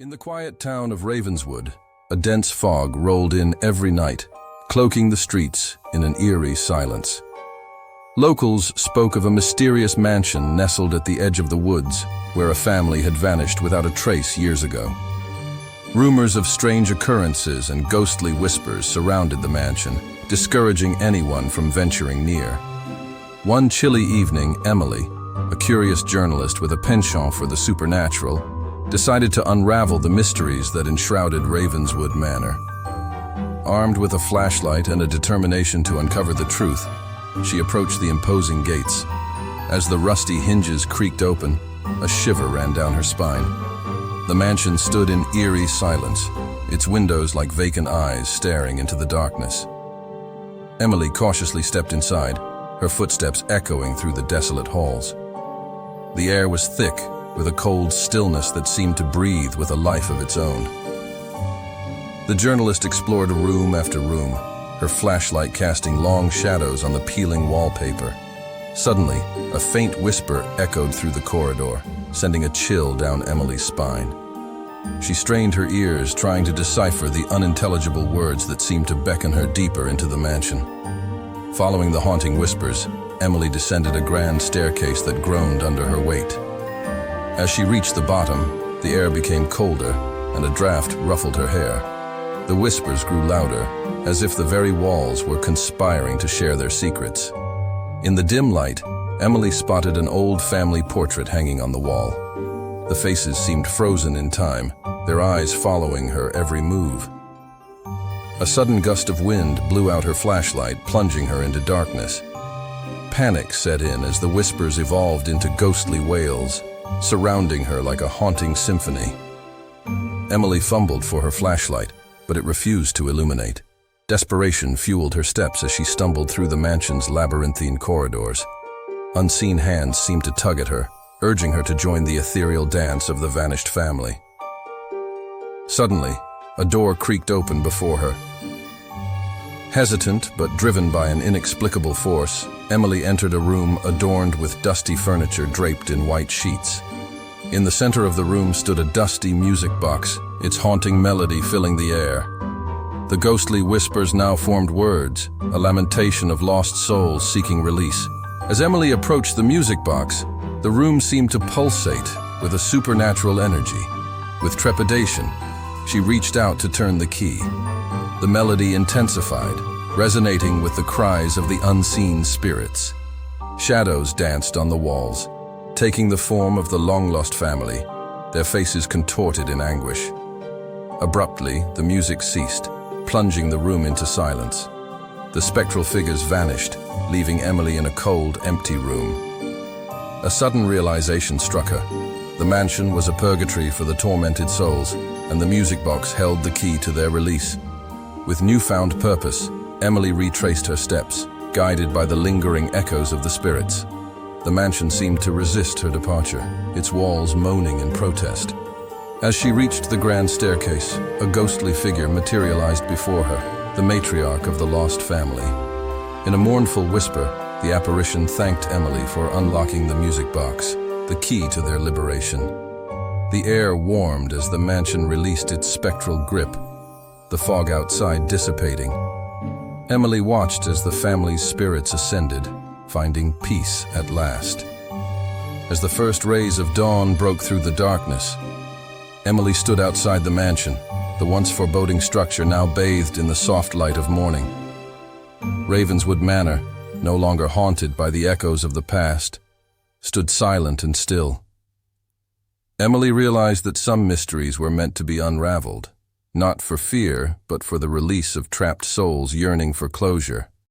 In the quiet town of Ravenswood, a dense fog rolled in every night, cloaking the streets in an eerie silence. Locals spoke of a mysterious mansion nestled at the edge of the woods, where a family had vanished without a trace years ago. Rumors of strange occurrences and ghostly whispers surrounded the mansion, discouraging anyone from venturing near. One chilly evening, Emily, a curious journalist with a penchant for the supernatural, decided to unravel the mysteries that enshrouded Ravenswood Manor. Armed with a flashlight and a determination to uncover the truth, she approached the imposing gates. As the rusty hinges creaked open, a shiver ran down her spine. The mansion stood in eerie silence, its windows like vacant eyes staring into the darkness. Emily cautiously stepped inside, her footsteps echoing through the desolate halls. The air was thick, with a cold stillness that seemed to breathe with a life of its own. The journalist explored room after room, her flashlight casting long shadows on the peeling wallpaper. Suddenly, a faint whisper echoed through the corridor, sending a chill down Emily's spine. She strained her ears, trying to decipher the unintelligible words that seemed to beckon her deeper into the mansion. Following the haunting whispers, Emily descended a grand staircase that groaned under her weight. As she reached the bottom, the air became colder, and a draft ruffled her hair. The whispers grew louder, as if the very walls were conspiring to share their secrets. In the dim light, Emily spotted an old family portrait hanging on the wall. The faces seemed frozen in time, their eyes following her every move. A sudden gust of wind blew out her flashlight, plunging her into darkness. Panic set in as the whispers evolved into ghostly wails, surrounding her like a haunting symphony. Emily fumbled for her flashlight, but it refused to illuminate. Desperation fueled her steps as she stumbled through the mansion's labyrinthine corridors. Unseen hands seemed to tug at her, urging her to join the ethereal dance of the vanished family. Suddenly, a door creaked open before her. Hesitant but driven by an inexplicable force, Emily entered a room adorned with dusty furniture draped in white sheets. In the center of the room stood a dusty music box, its haunting melody filling the air. The ghostly whispers now formed words, a lamentation of lost souls seeking release. As Emily approached the music box, the room seemed to pulsate with a supernatural energy. With trepidation, she reached out to turn the key. The melody intensified, resonating with the cries of the unseen spirits. Shadows danced on the walls, taking the form of the long-lost family, their faces contorted in anguish. Abruptly, the music ceased, plunging the room into silence. The spectral figures vanished, leaving Emily in a cold, empty room. A sudden realization struck her. The mansion was a purgatory for the tormented souls, and the music box held the key to their release. With newfound purpose, Emily retraced her steps, guided by the lingering echoes of the spirits. The mansion seemed to resist her departure, its walls moaning in protest. As she reached the grand staircase, a ghostly figure materialized before her, the matriarch of the lost family. In a mournful whisper, the apparition thanked Emily for unlocking the music box, the key to their liberation. The air warmed as the mansion released its spectral grip, the fog outside dissipating. Emily watched as the family's spirits ascended, finding peace at last. As the first rays of dawn broke through the darkness, Emily stood outside the mansion, the once foreboding structure now bathed in the soft light of morning. Ravenswood Manor, no longer haunted by the echoes of the past, stood silent and still. Emily realized that some mysteries were meant to be unraveled, not for fear, but for the release of trapped souls yearning for closure.